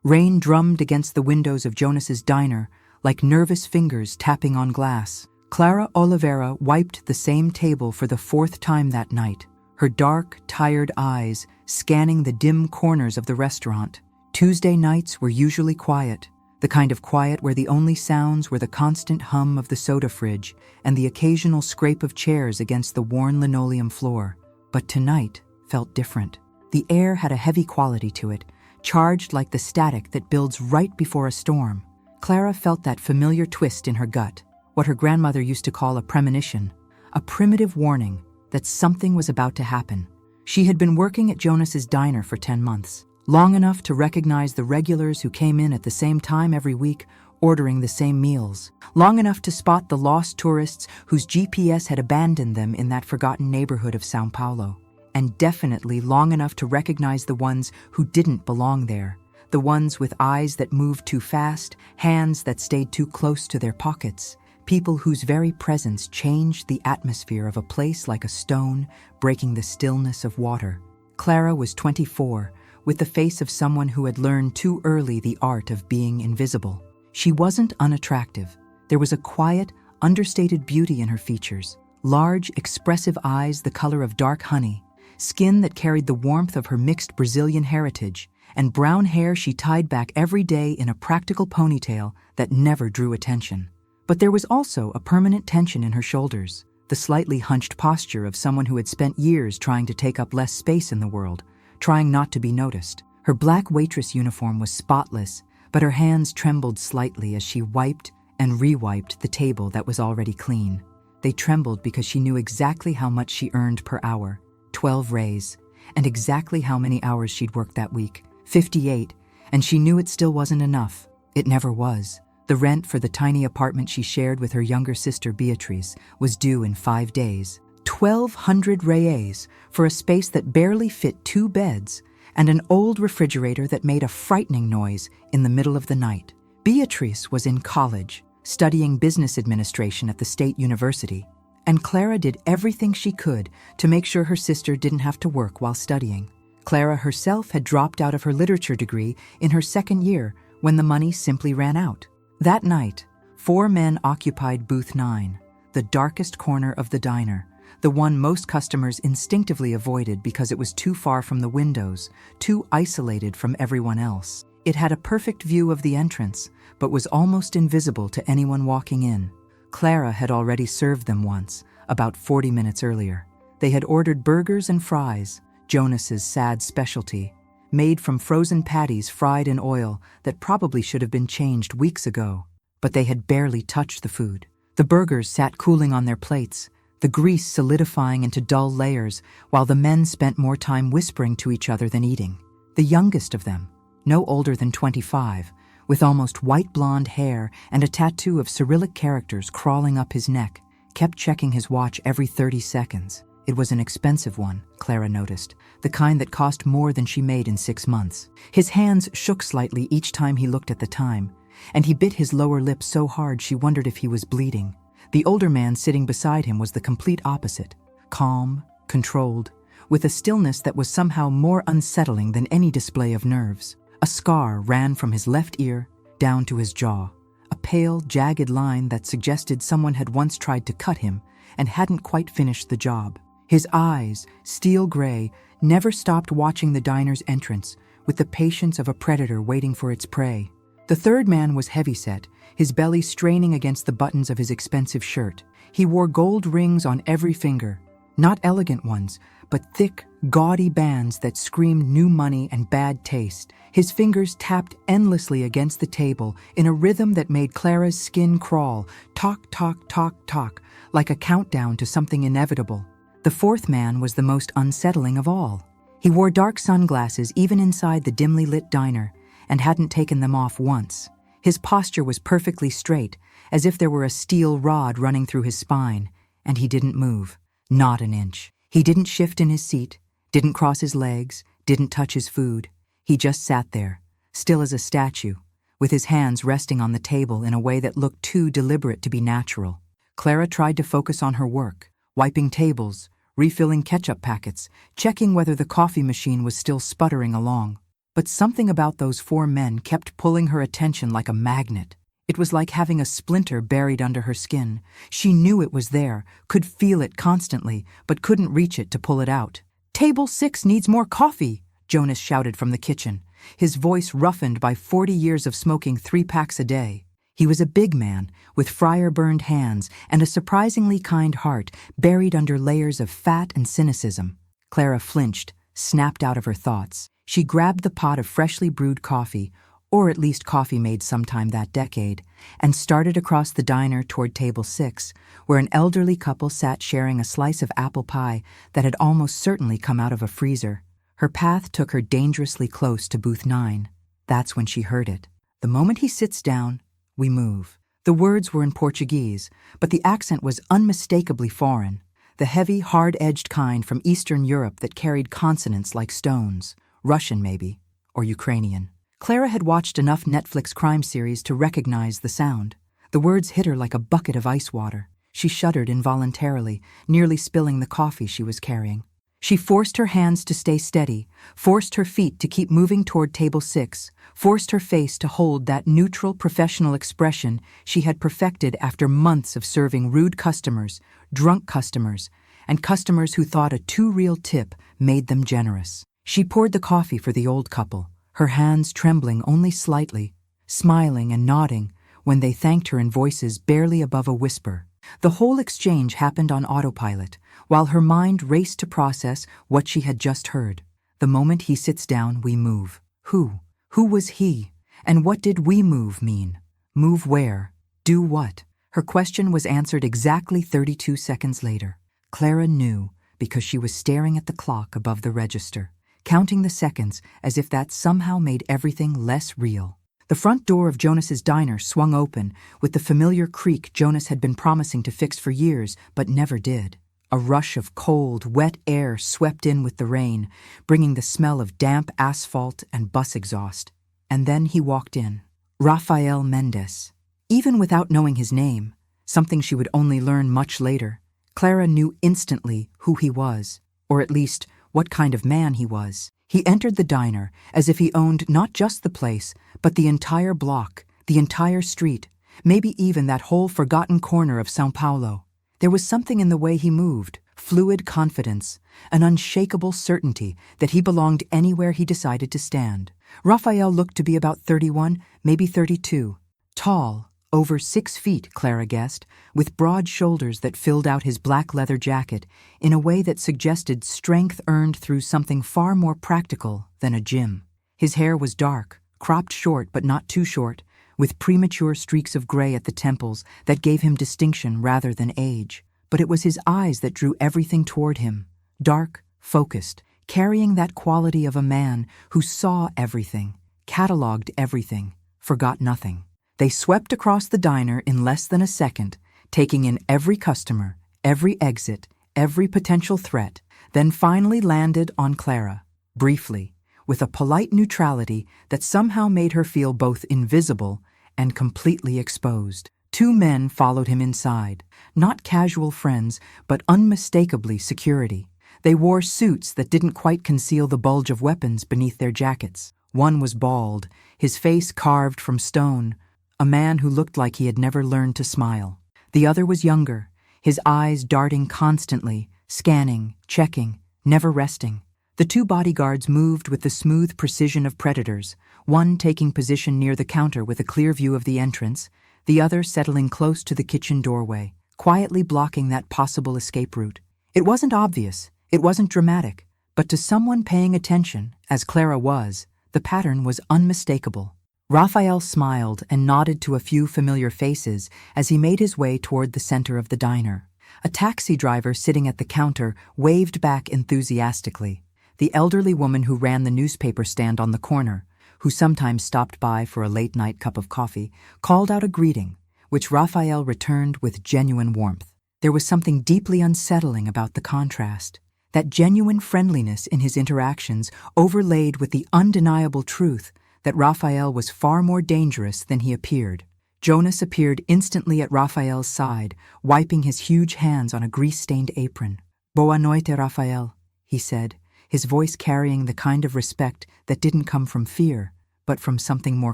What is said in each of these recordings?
Rain drummed against the windows of Jonas's diner, like nervous fingers tapping on glass. Clara Oliveira wiped the same table for the fourth time that night, her dark, tired eyes scanning the dim corners of the restaurant. Tuesday nights were usually quiet, the kind of quiet where the only sounds were the constant hum of the soda fridge and the occasional scrape of chairs against the worn linoleum floor. But tonight felt different. The air had a heavy quality to it, charged like the static that builds right before a storm. Clara felt that familiar twist in her gut, what her grandmother used to call a premonition, a primitive warning that something was about to happen. She had been working at Jonas's diner for 10 months, long enough to recognize the regulars who came in at the same time every week, ordering the same meals, long enough to spot the lost tourists whose GPS had abandoned them in that forgotten neighborhood of São Paulo, and definitely long enough to recognize the ones who didn't belong there, the ones with eyes that moved too fast, hands that stayed too close to their pockets, people whose very presence changed the atmosphere of a place like a stone, breaking the stillness of water. Clara was 24, with the face of someone who had learned too early the art of being invisible. She wasn't unattractive. There was a quiet, understated beauty in her features, large, expressive eyes the color of dark honey, skin that carried the warmth of her mixed Brazilian heritage, and brown hair she tied back every day in a practical ponytail that never drew attention. But there was also a permanent tension in her shoulders, the slightly hunched posture of someone who had spent years trying to take up less space in the world, trying not to be noticed. Her black waitress uniform was spotless, but her hands trembled slightly as she wiped and re-wiped the table that was already clean. They trembled because she knew exactly how much she earned per hour, 12 reais, and exactly how many hours she'd worked that week, 58, and she knew it still wasn't enough. It never was. The rent for the tiny apartment she shared with her younger sister Beatrice was due in 5 days. 1,200 reais for a space that barely fit 2 beds and an old refrigerator that made a frightening noise in the middle of the night. Beatrice was in college, studying business administration at the state university, and Clara did everything she could to make sure her sister didn't have to work while studying. Clara herself had dropped out of her literature degree in her 2nd year when the money simply ran out. That night, 4 men occupied booth 9, the darkest corner of the diner, the one most customers instinctively avoided because it was too far from the windows, too isolated from everyone else. It had a perfect view of the entrance, but was almost invisible to anyone walking in. Clara had already served them once, about 40 minutes earlier. They had ordered burgers and fries, Jonas's sad specialty, made from frozen patties fried in oil that probably should have been changed weeks ago. But they had barely touched the food. The burgers sat cooling on their plates, the grease solidifying into dull layers, while the men spent more time whispering to each other than eating. The youngest of them, no older than 25, with almost white blonde hair and a tattoo of Cyrillic characters crawling up his neck, kept checking his watch every 30 seconds. It was an expensive one, Clara noticed, the kind that cost more than she made in 6 months. His hands shook slightly each time he looked at the time, and he bit his lower lip so hard she wondered if he was bleeding. The older man sitting beside him was the complete opposite, calm, controlled, with a stillness that was somehow more unsettling than any display of nerves. A scar ran from his left ear down to his jaw, a pale, jagged line that suggested someone had once tried to cut him and hadn't quite finished the job. His eyes, steel gray, never stopped watching the diner's entrance with the patience of a predator waiting for its prey. The third man was heavyset, his belly straining against the buttons of his expensive shirt. He wore gold rings on every finger, not elegant ones, but thick, gaudy bands that screamed new money and bad taste. His fingers tapped endlessly against the table in a rhythm that made Clara's skin crawl, tock, tock, tock, tock, like a countdown to something inevitable. The fourth man was the most unsettling of all. He wore dark sunglasses even inside the dimly lit diner, and hadn't taken them off once. His posture was perfectly straight, as if there were a steel rod running through his spine, and he didn't move, not an inch. He didn't shift in his seat, didn't cross his legs, didn't touch his food. He just sat there, still as a statue, with his hands resting on the table in a way that looked too deliberate to be natural. Clara tried to focus on her work, wiping tables, refilling ketchup packets, checking whether the coffee machine was still sputtering along. But something about those 4 men kept pulling her attention like a magnet. It was like having a splinter buried under her skin. She knew it was there, could feel it constantly, but couldn't reach it to pull it out. "Table 6 needs more coffee," Jonas shouted from the kitchen, his voice roughened by 40 years of smoking 3 packs a day. He was a big man, with fryer-burned hands and a surprisingly kind heart buried under layers of fat and cynicism. Clara flinched, snapped out of her thoughts. She grabbed the pot of freshly brewed coffee, or at least coffee made sometime that decade, and started across the diner toward table 6, where an elderly couple sat sharing a slice of apple pie that had almost certainly come out of a freezer. Her path took her dangerously close to booth 9. That's when she heard it. "The moment he sits down, we move." The words were in Portuguese, but the accent was unmistakably foreign, the heavy, hard-edged kind from Eastern Europe that carried consonants like stones. Russian, maybe, or Ukrainian. Clara had watched enough Netflix crime series to recognize the sound. The words hit her like a bucket of ice water. She shuddered involuntarily, nearly spilling the coffee she was carrying. She forced her hands to stay steady, forced her feet to keep moving toward table 6, forced her face to hold that neutral, professional expression she had perfected after months of serving rude customers, drunk customers, and customers who thought a too-real tip made them generous. She poured the coffee for the old couple, her hands trembling only slightly, smiling and nodding when they thanked her in voices barely above a whisper. The whole exchange happened on autopilot, while her mind raced to process what she had just heard. "The moment he sits down, we move." Who? Who was he? And what did "we move" mean? Move where? Do what? Her question was answered exactly 32 seconds later. Clara knew because she was staring at the clock above the register, counting the seconds as if that somehow made everything less real. The front door of Jonas's diner swung open with the familiar creak Jonas had been promising to fix for years but never did. A rush of cold, wet air swept in with the rain, bringing the smell of damp asphalt and bus exhaust. And then he walked in. Rafael Mendez. Even without knowing his name, something she would only learn much later, Clara knew instantly who he was, or at least what kind of man he was. He entered the diner as if he owned not just the place, but the entire block, the entire street, maybe even that whole forgotten corner of São Paulo. There was something in the way he moved, fluid confidence, an unshakable certainty that he belonged anywhere he decided to stand. Rafael looked to be about 31, maybe 32. Tall, over 6 feet, Clara guessed, with broad shoulders that filled out his black leather jacket in a way that suggested strength earned through something far more practical than a gym. His hair was dark, cropped short but not too short, with premature streaks of gray at the temples that gave him distinction rather than age. But it was his eyes that drew everything toward him, dark, focused, carrying that quality of a man who saw everything, cataloged everything, forgot nothing. They swept across the diner in less than a second, taking in every customer, every exit, every potential threat, then finally landed on Clara, briefly, with a polite neutrality that somehow made her feel both invisible and completely exposed. 2 men followed him inside, not casual friends, but unmistakably security. They wore suits that didn't quite conceal the bulge of weapons beneath their jackets. One was bald, his face carved from stone, a man who looked like he had never learned to smile. The other was younger, his eyes darting constantly, scanning, checking, never resting. The 2 bodyguards moved with the smooth precision of predators, one taking position near the counter with a clear view of the entrance, the other settling close to the kitchen doorway, quietly blocking that possible escape route. It wasn't obvious, it wasn't dramatic, but to someone paying attention, as Clara was, the pattern was unmistakable. Rafael smiled and nodded to a few familiar faces as he made his way toward the center of the diner. A taxi driver sitting at the counter waved back enthusiastically. The elderly woman who ran the newspaper stand on the corner, who sometimes stopped by for a late-night cup of coffee, called out a greeting, which Rafael returned with genuine warmth. There was something deeply unsettling about the contrast, that genuine friendliness in his interactions overlaid with the undeniable truth that Rafael was far more dangerous than he appeared. Jonas appeared instantly at Rafael's side, wiping his huge hands on a grease-stained apron. "Boa noite, Rafael," he said, his voice carrying the kind of respect that didn't come from fear, but from something more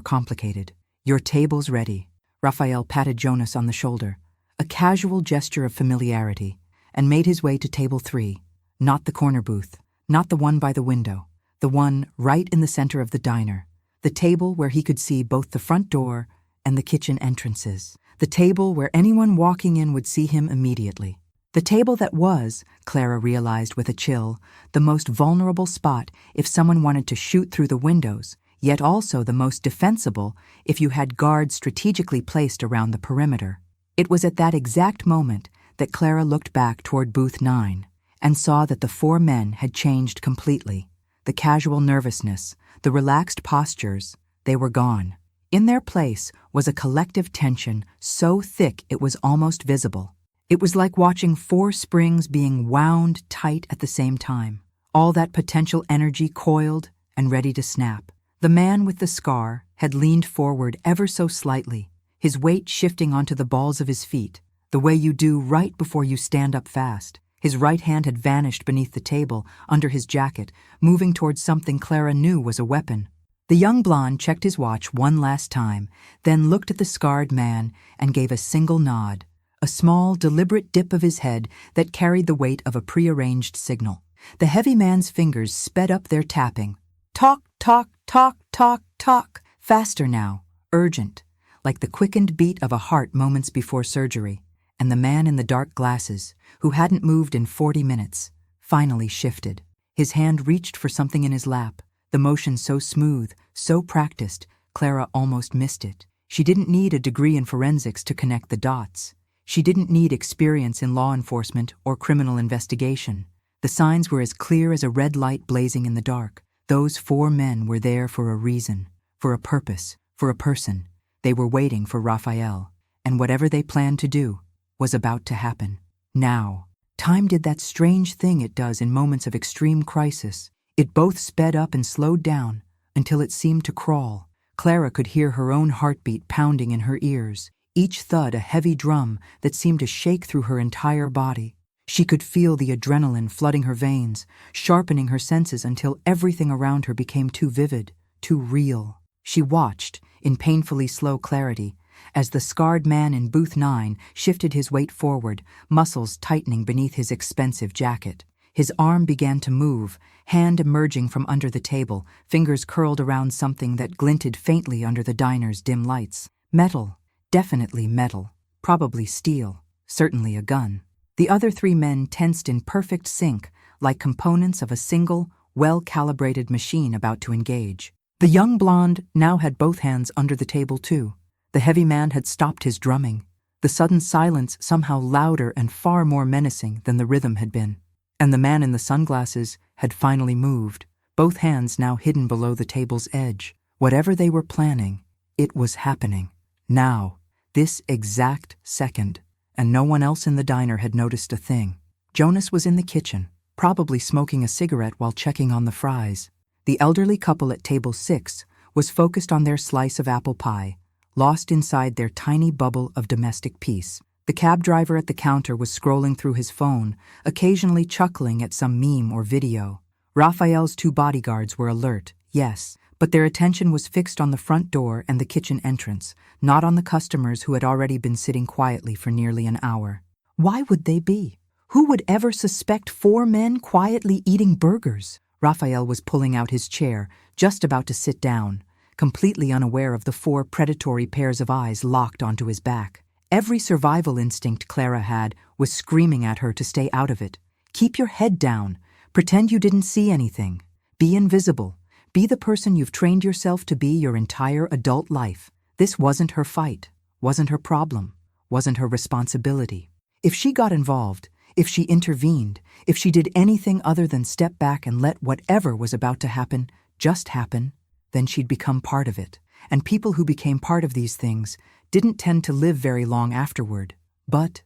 complicated. "Your table's ready." Raphael patted Jonas on the shoulder, a casual gesture of familiarity, and made his way to table 3, not the corner booth, not the one by the window, the one right in the center of the diner, the table where he could see both the front door and the kitchen entrances, the table where anyone walking in would see him immediately. The table that was, Clara realized with a chill, the most vulnerable spot if someone wanted to shoot through the windows, yet also the most defensible if you had guards strategically placed around the perimeter. It was at that exact moment that Clara looked back toward booth 9 and saw that the 4 men had changed completely. The casual nervousness, the relaxed postures, they were gone. In their place was a collective tension so thick it was almost visible. It was like watching 4 springs being wound tight at the same time, all that potential energy coiled and ready to snap. The man with the scar had leaned forward ever so slightly, his weight shifting onto the balls of his feet, the way you do right before you stand up fast. His right hand had vanished beneath the table, under his jacket, moving towards something Clara knew was a weapon. The young blonde checked his watch one last time, then looked at the scarred man and gave a single nod, a small, deliberate dip of his head that carried the weight of a prearranged signal. The heavy man's fingers sped up their tapping. Talk, talk, talk, talk, talk. Faster now, urgent, like the quickened beat of a heart moments before surgery. And the man in the dark glasses, who hadn't moved in 40 minutes, finally shifted. His hand reached for something in his lap, the motion so smooth, so practiced, Clara almost missed it. She didn't need a degree in forensics to connect the dots. She didn't need experience in law enforcement or criminal investigation. The signs were as clear as a red light blazing in the dark. Those 4 men were there for a reason, for a purpose, for a person. They were waiting for Raphael, and whatever they planned to do was about to happen. Now, time did that strange thing it does in moments of extreme crisis. It both sped up and slowed down until it seemed to crawl. Clara could hear her own heartbeat pounding in her ears, each thud a heavy drum that seemed to shake through her entire body. She could feel the adrenaline flooding her veins, sharpening her senses until everything around her became too vivid, too real. She watched, in painfully slow clarity, as the scarred man in booth 9 shifted his weight forward, muscles tightening beneath his expensive jacket. His arm began to move, hand emerging from under the table, fingers curled around something that glinted faintly under the diner's dim lights. Metal. Definitely metal. Probably steel. Certainly a gun. The other 3 men tensed in perfect sync, like components of a single, well-calibrated machine about to engage. The young blonde now had both hands under the table too. The heavy man had stopped his drumming, the sudden silence somehow louder and far more menacing than the rhythm had been. And the man in the sunglasses had finally moved, both hands now hidden below the table's edge. Whatever they were planning, it was happening. Now, this exact second, and no one else in the diner had noticed a thing. Jonas was in the kitchen, probably smoking a cigarette while checking on the fries. The elderly couple at table 6 was focused on their slice of apple pie, lost inside their tiny bubble of domestic peace. The cab driver at the counter was scrolling through his phone, occasionally chuckling at some meme or video. Raphael's 2 bodyguards were alert, yes, but their attention was fixed on the front door and the kitchen entrance, not on the customers who had already been sitting quietly for nearly an hour. Why would they be? Who would ever suspect 4 men quietly eating burgers? Raphael was pulling out his chair, just about to sit down, completely unaware of the 4 predatory pairs of eyes locked onto his back. Every survival instinct Clara had was screaming at her to stay out of it. Keep your head down. Pretend you didn't see anything. Be invisible. Be the person you've trained yourself to be your entire adult life. This wasn't her fight, wasn't her problem, wasn't her responsibility. If she got involved, if she intervened, if she did anything other than step back and let whatever was about to happen just happen, then she'd become part of it. And people who became part of these things didn't tend to live very long afterward. But,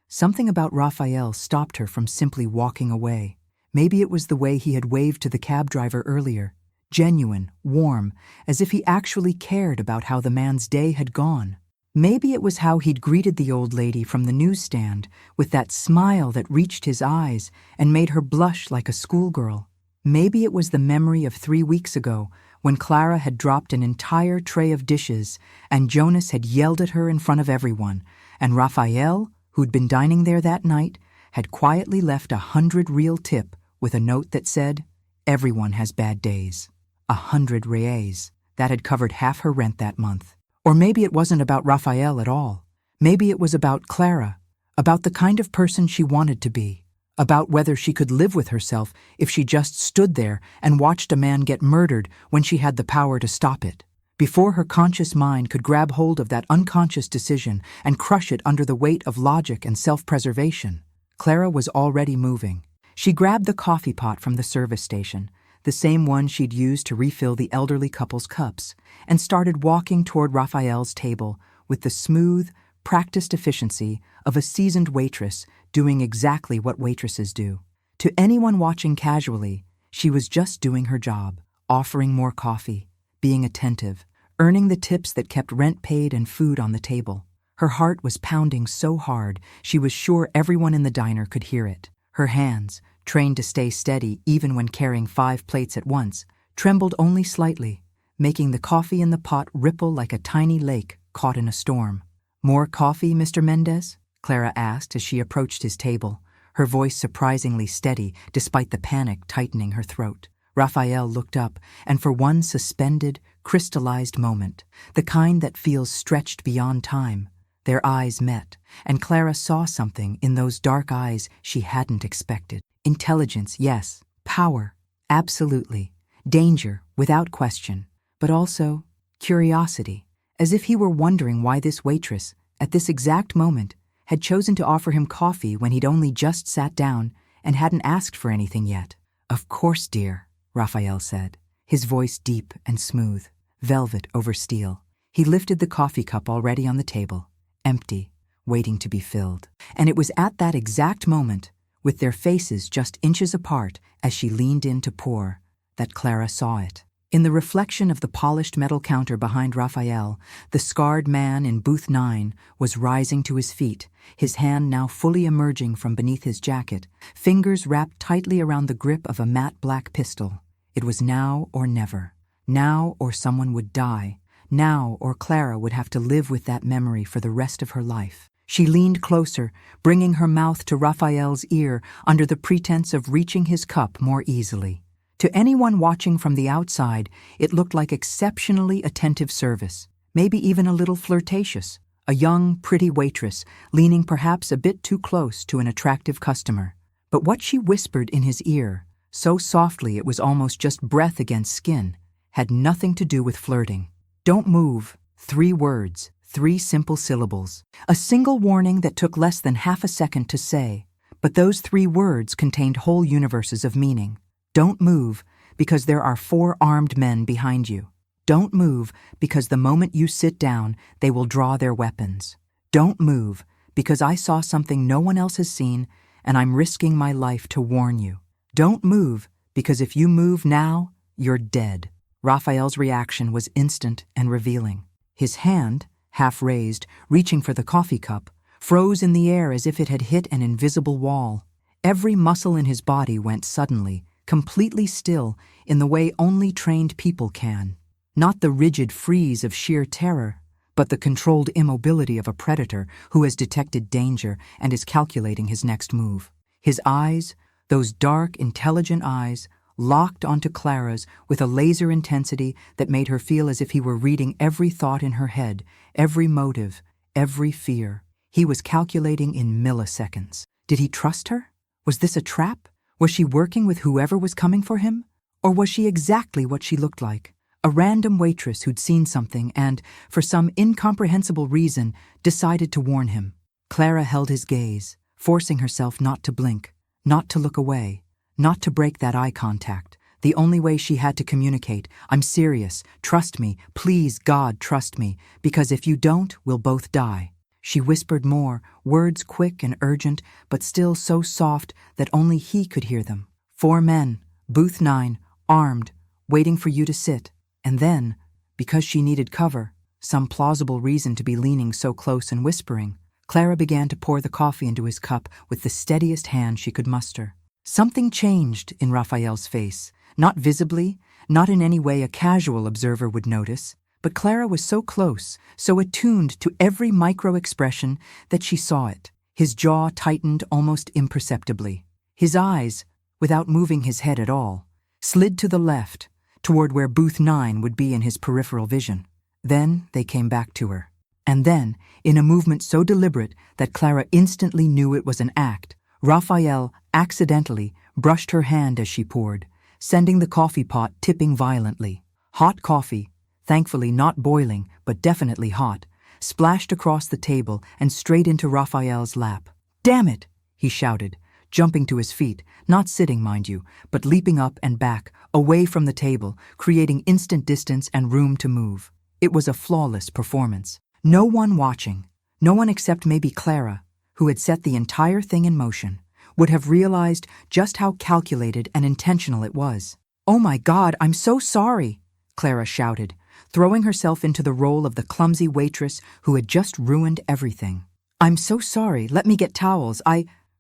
something about Raphael stopped her from simply walking away. Maybe it was the way he had waved to the cab driver earlier. Genuine, warm, as if he actually cared about how the man's day had gone. Maybe it was how he'd greeted the old lady from the newsstand with that smile that reached his eyes and made her blush like a schoolgirl. Maybe it was the memory of 3 weeks ago when Clara had dropped an entire tray of dishes and Jonas had yelled at her in front of everyone, and Raphael, who'd been dining there that night, had quietly left 100 real tip with a note that said, "Everyone has bad days." 100 reais. That had covered half her rent that month. Or maybe it wasn't about Raphael at all. Maybe it was about Clara, about the kind of person she wanted to be, about whether she could live with herself if she just stood there and watched a man get murdered when she had the power to stop it. Before her conscious mind could grab hold of that unconscious decision and crush it under the weight of logic and self-preservation, Clara was already moving. She grabbed the coffee pot from the service station, the same one she'd used to refill the elderly couple's cups, and started walking toward Raphael's table with the smooth, practiced efficiency of a seasoned waitress doing exactly what waitresses do. To anyone watching casually, she was just doing her job, offering more coffee, being attentive, earning the tips that kept rent paid and food on the table. Her heart was pounding so hard she was sure everyone in the diner could hear it. Her hands, trained to stay steady even when carrying 5 plates at once, trembled only slightly, making the coffee in the pot ripple like a tiny lake caught in a storm. "More coffee, Mr. Mendez?" Clara asked as she approached his table, her voice surprisingly steady despite the panic tightening her throat. Raphael looked up, and for one suspended, crystallized moment, the kind that feels stretched beyond time, their eyes met, and Clara saw something in those dark eyes she hadn't expected. Intelligence, yes. Power, absolutely. Danger, without question. But also curiosity, as if he were wondering why this waitress, at this exact moment, had chosen to offer him coffee when he'd only just sat down and hadn't asked for anything yet. "Of course, dear," Raphael said, his voice deep and smooth, velvet over steel. He lifted the coffee cup already on the table, empty, waiting to be filled. And it was at that exact moment, with their faces just inches apart as she leaned in to pour, that Clara saw it. In the reflection of the polished metal counter behind Raphael, the scarred man in booth 9 was rising to his feet, his hand now fully emerging from beneath his jacket, fingers wrapped tightly around the grip of a matte black pistol. It was now or never. Now or someone would die. Now or Clara would have to live with that memory for the rest of her life. She leaned closer, bringing her mouth to Raphael's ear under the pretense of reaching his cup more easily. To anyone watching from the outside, it looked like exceptionally attentive service, maybe even a little flirtatious. A young, pretty waitress, leaning perhaps a bit too close to an attractive customer. But what she whispered in his ear, so softly it was almost just breath against skin, had nothing to do with flirting. "Don't move." 3 words, 3 simple syllables. A single warning that took less than half a second to say, but those 3 words contained whole universes of meaning. Don't move because there are 4 armed men behind you. Don't move because the moment you sit down, they will draw their weapons. Don't move because I saw something no one else has seen and I'm risking my life to warn you. Don't move because if you move now, you're dead. Raphael's reaction was instant and revealing. His hand, half raised, reaching for the coffee cup, froze in the air as if it had hit an invisible wall. Every muscle in his body went suddenly, completely still in the way only trained people can. Not the rigid freeze of sheer terror, but the controlled immobility of a predator who has detected danger and is calculating his next move. His eyes, those dark, intelligent eyes, locked onto Clara's with a laser intensity that made her feel as if he were reading every thought in her head, every motive, every fear. He was calculating in milliseconds. Did he trust her? Was this a trap? Was she working with whoever was coming for him? Or was she exactly what she looked like? A random waitress who'd seen something and, for some incomprehensible reason, decided to warn him. Clara held his gaze, forcing herself not to blink, not to look away, not to break that eye contact. The only way she had to communicate, "I'm serious, trust me, please God trust me, because if you don't, we'll both die." She whispered more, words quick and urgent, but still so soft that only he could hear them. 4 men, booth 9, armed, waiting for you to sit. And then, because she needed cover, some plausible reason to be leaning so close and whispering, Clara began to pour the coffee into his cup with the steadiest hand she could muster. Something changed in Raphael's face, not visibly, not in any way a casual observer would notice, but Clara was so close, so attuned to every micro-expression that she saw it. His jaw tightened almost imperceptibly. His eyes, without moving his head at all, slid to the left, toward where booth 9 would be in his peripheral vision. Then they came back to her. And then, in a movement so deliberate that Clara instantly knew it was an act, Raphael accidentally brushed her hand as she poured, sending the coffee pot tipping violently. Hot coffee, thankfully not boiling but definitely hot, splashed across the table and straight into Raphael's lap. "Damn it!" he shouted, jumping to his feet, not sitting, mind you, but leaping up and back, away from the table, creating instant distance and room to move. It was a flawless performance. No one watching, no one except maybe Clara, who had set the entire thing in motion, would have realized just how calculated and intentional it was. "Oh my God, I'm so sorry," Clara shouted, throwing herself into the role of the clumsy waitress who had just ruined everything. "I'm so sorry, let me get towels,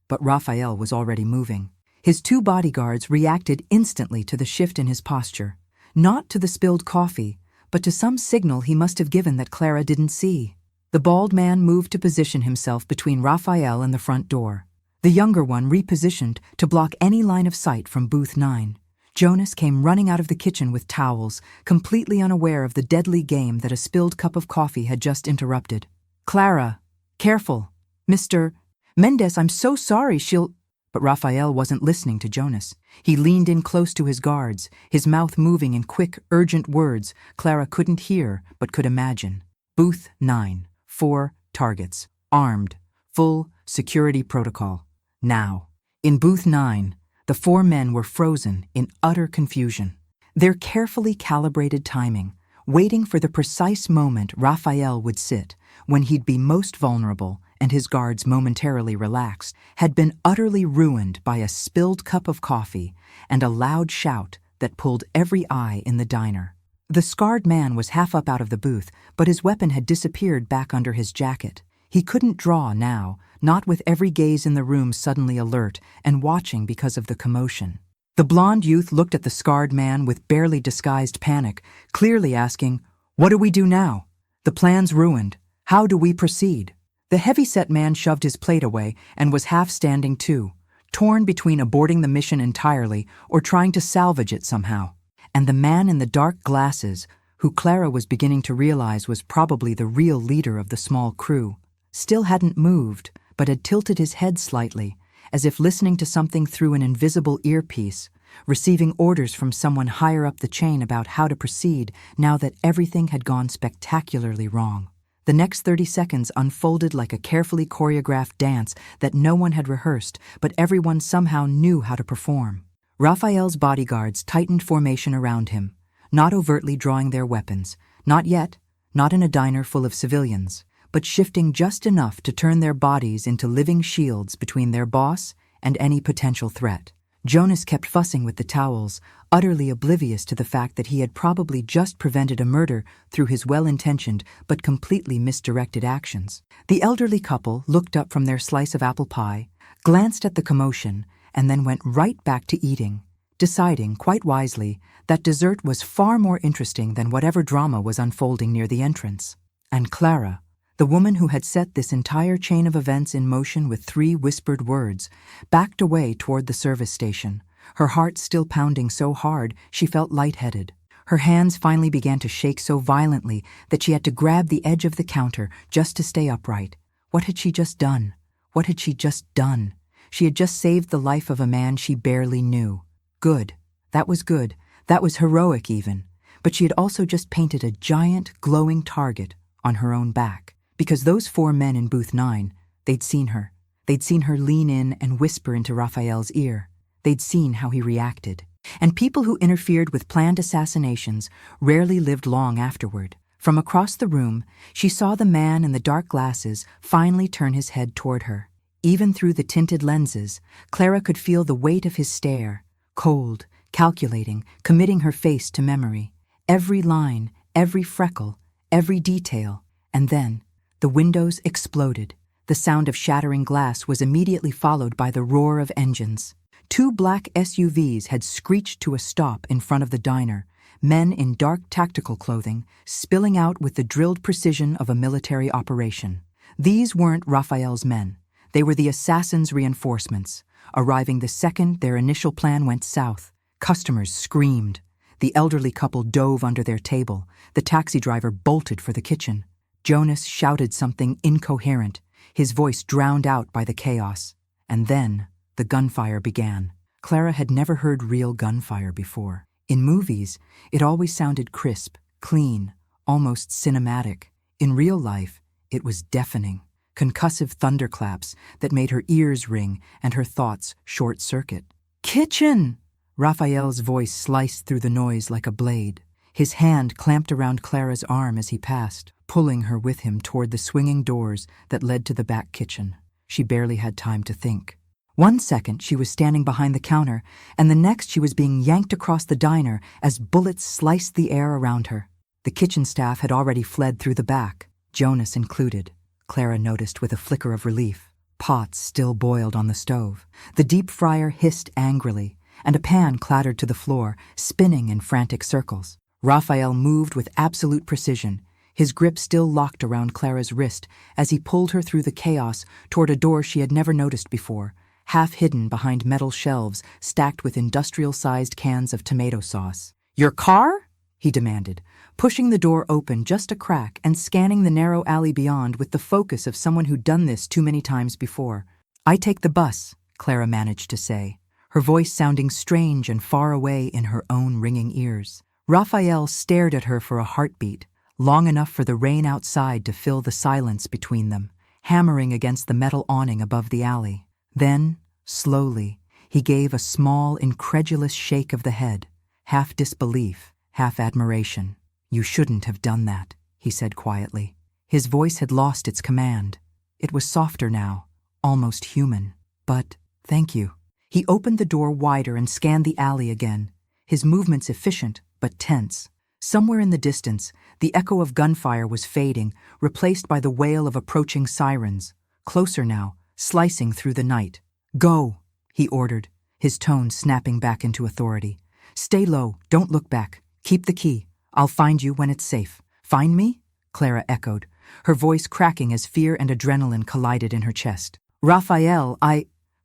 But Raphael was already moving. His 2 bodyguards reacted instantly to the shift in his posture, not to the spilled coffee, but to some signal he must have given that Clara didn't see. The bald man moved to position himself between Raphael and the front door. The younger one repositioned to block any line of sight from booth 9. Jonas came running out of the kitchen with towels, completely unaware of the deadly game that a spilled cup of coffee had just interrupted. "Clara, careful. Mr. Mendes, I'm so sorry, she'll—" But Raphael wasn't listening to Jonas. He leaned in close to his guards, his mouth moving in quick, urgent words Clara couldn't hear but could imagine. Booth 9. 4 targets. Armed. Full security protocol. Now. In booth 9, the 4 men were frozen in utter confusion. Their carefully calibrated timing, waiting for the precise moment Raphael would sit, when he'd be most vulnerable and his guards momentarily relaxed, had been utterly ruined by a spilled cup of coffee and a loud shout that pulled every eye in the diner. The scarred man was half up out of the booth, but his weapon had disappeared back under his jacket. He couldn't draw now, not with every gaze in the room suddenly alert and watching because of the commotion. The blonde youth looked at the scarred man with barely disguised panic, clearly asking, "What do we do now? The plan's ruined. How do we proceed?" The heavy-set man shoved his plate away and was half standing too, torn between aborting the mission entirely or trying to salvage it somehow. And the man in the dark glasses, who Clara was beginning to realize was probably the real leader of the small crew, still hadn't moved, but had tilted his head slightly, as if listening to something through an invisible earpiece, receiving orders from someone higher up the chain about how to proceed now that everything had gone spectacularly wrong. The next 30 seconds unfolded like a carefully choreographed dance that no one had rehearsed, but everyone somehow knew how to perform. Raphael's bodyguards tightened formation around him, not overtly drawing their weapons, not yet, not in a diner full of civilians, but shifting just enough to turn their bodies into living shields between their boss and any potential threat. Jonas kept fussing with the towels, utterly oblivious to the fact that he had probably just prevented a murder through his well-intentioned but completely misdirected actions. The elderly couple looked up from their slice of apple pie, glanced at the commotion, and then went right back to eating, deciding, quite wisely, that dessert was far more interesting than whatever drama was unfolding near the entrance. And Clara, the woman who had set this entire chain of events in motion with 3 whispered words, backed away toward the service station, her heart still pounding so hard she felt lightheaded. Her hands finally began to shake so violently that she had to grab the edge of the counter just to stay upright. What had she just done? What had she just done? She had just saved the life of a man she barely knew. Good. That was good. That was heroic even. But she had also just painted a giant, glowing target on her own back. Because those 4 men in booth 9, they'd seen her. They'd seen her lean in and whisper into Raphael's ear. They'd seen how he reacted. And people who interfered with planned assassinations rarely lived long afterward. From across the room, she saw the man in the dark glasses finally turn his head toward her. Even through the tinted lenses, Clara could feel the weight of his stare, cold, calculating, committing her face to memory. Every line, every freckle, every detail. And then the windows exploded. The sound of shattering glass was immediately followed by the roar of engines. Two black SUVs had screeched to a stop in front of the diner, men in dark tactical clothing, spilling out with the drilled precision of a military operation. These weren't Raphael's men. They were the assassin's reinforcements, arriving the second their initial plan went south. Customers screamed. The elderly couple dove under their table. The taxi driver bolted for the kitchen. Jonas shouted something incoherent, his voice drowned out by the chaos. And then the gunfire began. Clara had never heard real gunfire before. In movies, it always sounded crisp, clean, almost cinematic. In real life, it was deafening. Concussive thunderclaps that made her ears ring and her thoughts short-circuit. "Kitchen!" Raphael's voice sliced through the noise like a blade. His hand clamped around Clara's arm as he passed, pulling her with him toward the swinging doors that led to the back kitchen. She barely had time to think. One second she was standing behind the counter, and the next she was being yanked across the diner as bullets sliced the air around her. The kitchen staff had already fled through the back, Jonas included. Clara noticed with a flicker of relief. Pots still boiled on the stove. The deep fryer hissed angrily, and a pan clattered to the floor, spinning in frantic circles. Raphael moved with absolute precision, his grip still locked around Clara's wrist as he pulled her through the chaos toward a door she had never noticed before, half hidden behind metal shelves stacked with industrial-sized cans of tomato sauce. "Your car?" he demanded, pushing the door open just a crack and scanning the narrow alley beyond with the focus of someone who'd done this too many times before. "I take the bus," Clara managed to say, her voice sounding strange and far away in her own ringing ears. Raphael stared at her for a heartbeat, long enough for the rain outside to fill the silence between them, hammering against the metal awning above the alley. Then, slowly, he gave a small, incredulous shake of the head, half disbelief, half admiration. "You shouldn't have done that," he said quietly. His voice had lost its command. It was softer now, almost human. "But, thank you." He opened the door wider and scanned the alley again, his movements efficient but tense. Somewhere in the distance, the echo of gunfire was fading, replaced by the wail of approaching sirens. Closer now, slicing through the night. "Go," he ordered, his tone snapping back into authority. "Stay low, don't look back. Keep the key. I'll find you when it's safe." "Find me?" Clara echoed, her voice cracking as fear and adrenaline collided in her chest. "Raphael,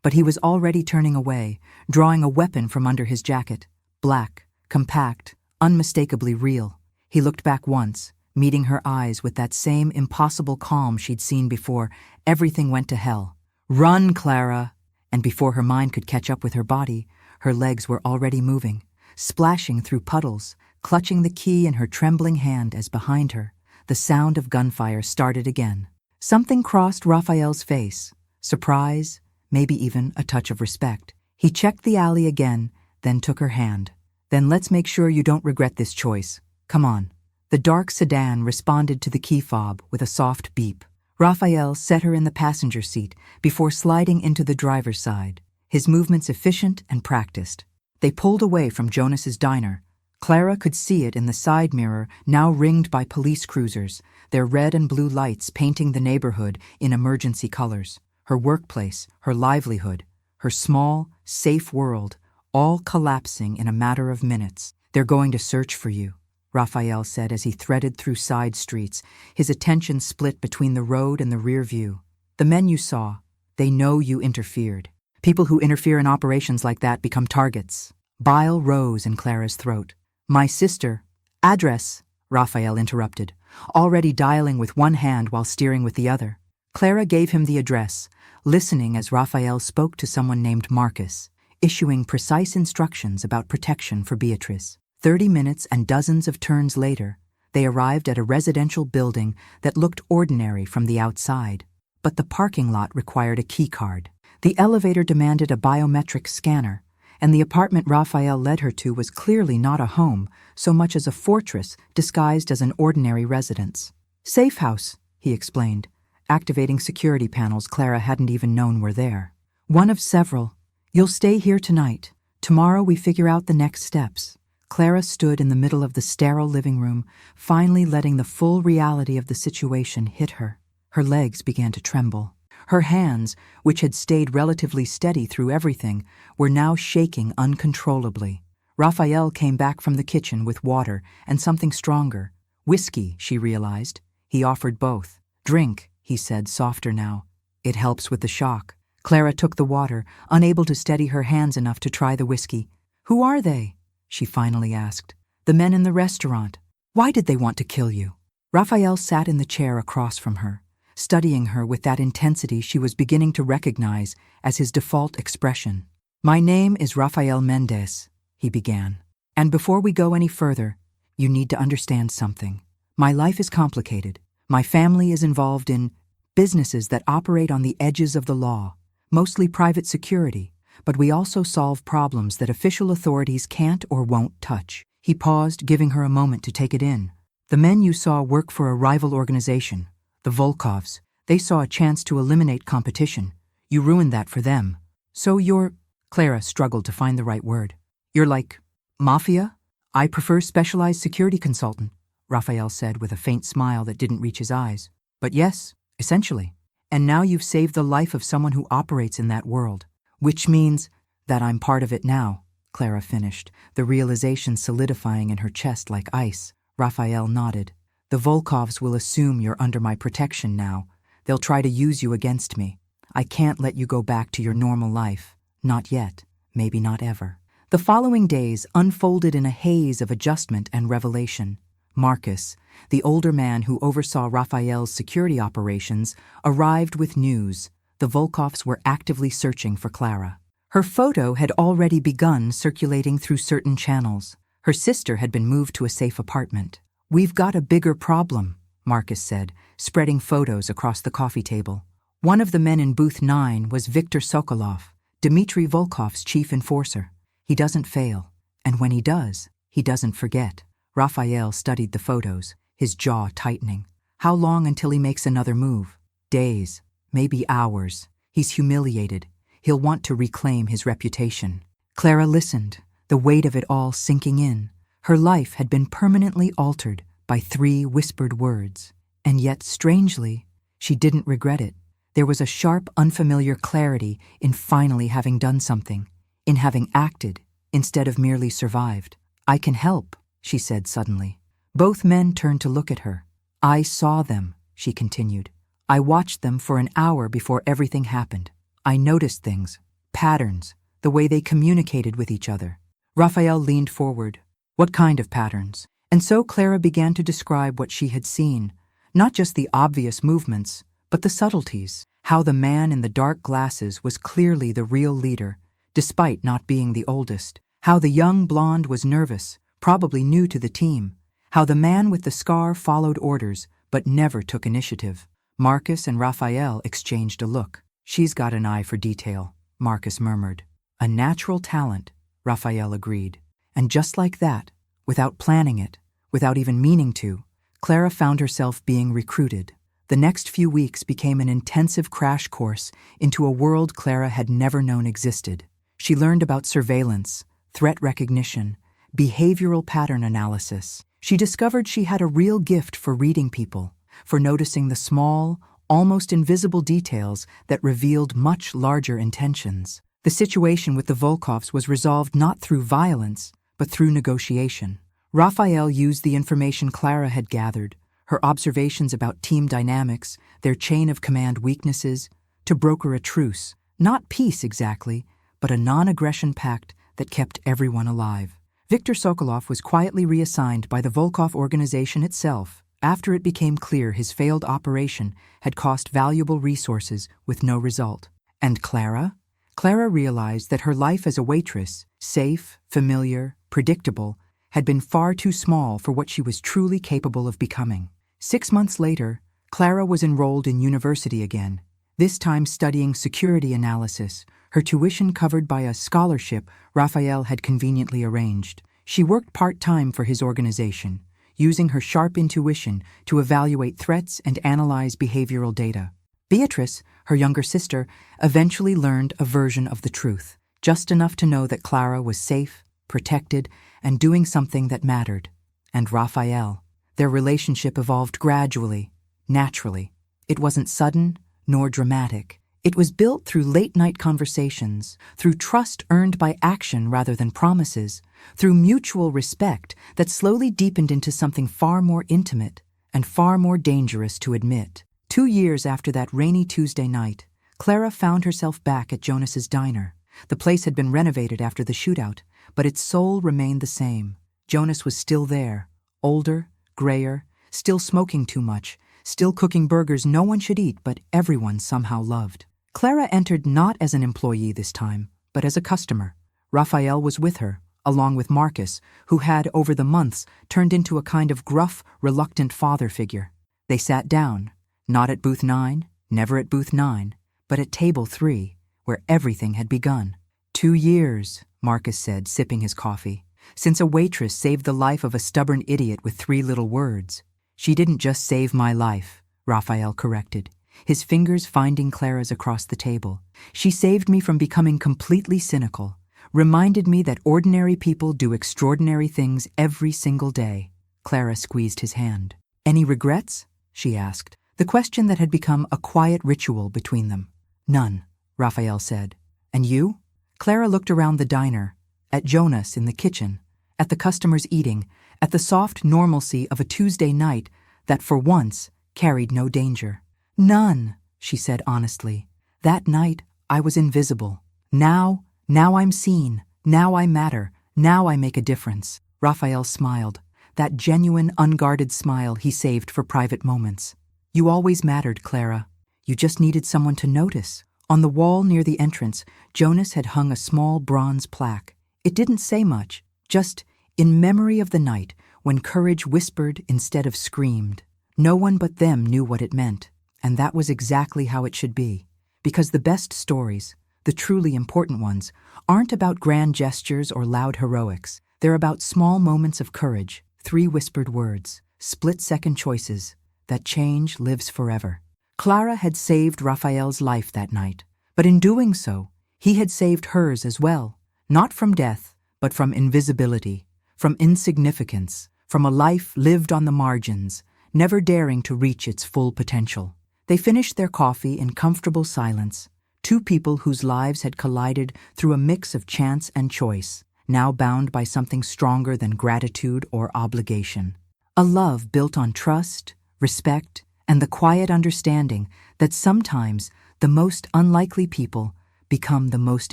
But he was already turning away, drawing a weapon from under his jacket. Black, compact, unmistakably real. He looked back once, meeting her eyes with that same impossible calm she'd seen before. Everything went to hell. "Run, Clara!" And before her mind could catch up with her body, her legs were already moving, splashing through puddles, clutching the key in her trembling hand as behind her, the sound of gunfire started again. Something crossed Raphael's face. Surprise, maybe even a touch of respect. He checked the alley again, then took her hand. "Then let's make sure you don't regret this choice. Come on." The dark sedan responded to the key fob with a soft beep. Raphael set her in the passenger seat before sliding into the driver's side, his movements efficient and practiced. They pulled away from Jonas's diner. Clara could see it in the side mirror, now ringed by police cruisers, their red and blue lights painting the neighborhood in emergency colors. Her workplace, her livelihood, her small, safe world, all collapsing in a matter of minutes. "They're going to search for you," Raphael said as he threaded through side streets, his attention split between the road and the rear view. "The men you saw, they know you interfered. People who interfere in operations like that become targets." Bile rose in Clara's throat. "My sister—" "Address," Raphael interrupted, already dialing with one hand while steering with the other. Clara gave him the address, listening as Raphael spoke to someone named Marcus, issuing precise instructions about protection for Beatrice. 30 minutes and dozens of turns later, they arrived at a residential building that looked ordinary from the outside, but the parking lot required a key card. The elevator demanded a biometric scanner, and the apartment Raphael led her to was clearly not a home so much as a fortress disguised as an ordinary residence. "Safe house," he explained, activating security panels Clara hadn't even known were there. "One of several. You'll stay here tonight. Tomorrow we figure out the next steps." Clara stood in the middle of the sterile living room, finally letting the full reality of the situation hit her. Her legs began to tremble. Her hands, which had stayed relatively steady through everything, were now shaking uncontrollably. Raphael came back from the kitchen with water and something stronger. Whiskey, she realized. He offered both. "Drink," he said, softer now. "It helps with the shock." Clara took the water, unable to steady her hands enough to try the whiskey. "Who are they?" she finally asked. "The men in the restaurant. Why did they want to kill you?" Raphael sat in the chair across from her, studying her with that intensity she was beginning to recognize as his default expression. "My name is Rafael Mendez," he began. "And before we go any further, you need to understand something. My life is complicated. My family is involved in businesses that operate on the edges of the law, mostly private security, but we also solve problems that official authorities can't or won't touch." He paused, giving her a moment to take it in. "The men you saw work for a rival organization, the Volkovs. They saw a chance to eliminate competition. You ruined that for them. So you're—" Clara struggled to find the right word. "You're like mafia?" "I prefer specialized security consultant," Raphael said with a faint smile that didn't reach his eyes. "But yes, essentially. And now you've saved the life of someone who operates in that world. Which means that I'm part of it now," Clara finished, the realization solidifying in her chest like ice. Raphael nodded. "The Volkovs will assume you're under my protection now. They'll try to use you against me. I can't let you go back to your normal life. Not yet. Maybe not ever." The following days unfolded in a haze of adjustment and revelation. Marcus, the older man who oversaw Raphael's security operations, arrived with news. The Volkovs were actively searching for Clara. Her photo had already begun circulating through certain channels. Her sister had been moved to a safe apartment. "We've got a bigger problem," Marcus said, spreading photos across the coffee table. One of the men in booth 9 was Viktor Sokolov, Dmitry Volkov's chief enforcer. He doesn't fail, and when he does, he doesn't forget. Raphael studied the photos, his jaw tightening. How long until he makes another move? Days, maybe hours. He's humiliated. He'll want to reclaim his reputation. Clara listened, the weight of it all sinking in. Her life had been permanently altered by 3 whispered words. And yet, strangely, she didn't regret it. There was a sharp, unfamiliar clarity in finally having done something, in having acted, instead of merely survived. "I can help," she said suddenly. Both men turned to look at her. "I saw them," she continued. "I watched them for an hour before everything happened. I noticed things, patterns, the way they communicated with each other." Raphael leaned forward. "What kind of patterns?" And so Clara began to describe what she had seen, not just the obvious movements, but the subtleties. How the man in the dark glasses was clearly the real leader, despite not being the oldest. How the young blonde was nervous, probably new to the team. How the man with the scar followed orders, but never took initiative. Marcus and Raphael exchanged a look. "She's got an eye for detail," Marcus murmured. "A natural talent," Raphael agreed. And just like that, without planning it, without even meaning to, Clara found herself being recruited. The next few weeks became an intensive crash course into a world Clara had never known existed. She learned about surveillance, threat recognition, behavioral pattern analysis. She discovered she had a real gift for reading people, for noticing the small, almost invisible details that revealed much larger intentions. The situation with the Volkovs was resolved not through violence, but through negotiation. Raphael used the information Clara had gathered, her observations about team dynamics, their chain of command weaknesses, to broker a truce. Not peace exactly, but a non-aggression pact that kept everyone alive. Viktor Sokolov was quietly reassigned by the Volkov organization itself after it became clear his failed operation had cost valuable resources with no result. And Clara? Clara realized that her life as a waitress, safe, familiar, predictable, had been far too small for what she was truly capable of becoming. 6 months later, Clara was enrolled in university again, this time studying security analysis, her tuition covered by a scholarship Raphael had conveniently arranged. She worked part-time for his organization, using her sharp intuition to evaluate threats and analyze behavioral data. Beatrice, her younger sister, eventually learned a version of the truth, just enough to know that Clara was safe, protected, and doing something that mattered. And Raphael. Their relationship evolved gradually, naturally. It wasn't sudden nor dramatic. It was built through late-night conversations, through trust earned by action rather than promises, through mutual respect that slowly deepened into something far more intimate and far more dangerous to admit. 2 years after that rainy Tuesday night, Clara found herself back at Jonas's diner. The place had been renovated after the shootout, but its soul remained the same. Jonas was still there, older, grayer, still smoking too much, still cooking burgers no one should eat but everyone somehow loved. Clara entered not as an employee this time, but as a customer. Raphael was with her, along with Marcus, who had, over the months, turned into a kind of gruff, reluctant father figure. They sat down, not at booth 9, never at booth 9, but at table 3, where everything had begun. 2 years, Marcus said, sipping his coffee, since a waitress saved the life of a stubborn idiot with 3 little words. She didn't just save my life, Raphael corrected, his fingers finding Clara's across the table. She saved me from becoming completely cynical, reminded me that ordinary people do extraordinary things every single day. Clara squeezed his hand. Any regrets? She asked, the question that had become a quiet ritual between them. None, Raphael said. And you? Clara looked around the diner, at Jonas in the kitchen, at the customers eating, at the soft normalcy of a Tuesday night that, for once, carried no danger. None, she said honestly. That night, I was invisible. Now I'm seen. Now I matter. Now I make a difference. Raphael smiled, that genuine, unguarded smile he saved for private moments. You always mattered, Clara. You just needed someone to notice. On the wall near the entrance, Jonas had hung a small bronze plaque. It didn't say much, just, in memory of the night when courage whispered instead of screamed. No one but them knew what it meant, and that was exactly how it should be. Because the best stories, the truly important ones, aren't about grand gestures or loud heroics. They're about small moments of courage, 3 whispered words, split-second choices, that change lives forever. Clara had saved Raphael's life that night, but in doing so, he had saved hers as well, not from death, but from invisibility, from insignificance, from a life lived on the margins, never daring to reach its full potential. They finished their coffee in comfortable silence, 2 people whose lives had collided through a mix of chance and choice, now bound by something stronger than gratitude or obligation. A love built on trust, respect, and the quiet understanding that sometimes the most unlikely people become the most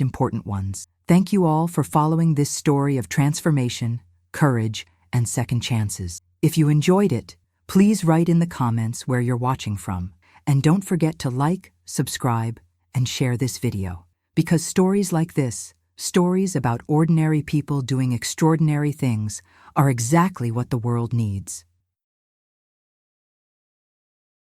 important ones. Thank you all for following this story of transformation, courage, and second chances. If you enjoyed it, please write in the comments where you're watching from. And don't forget to like, subscribe, and share this video. Because stories like this, stories about ordinary people doing extraordinary things, are exactly what the world needs.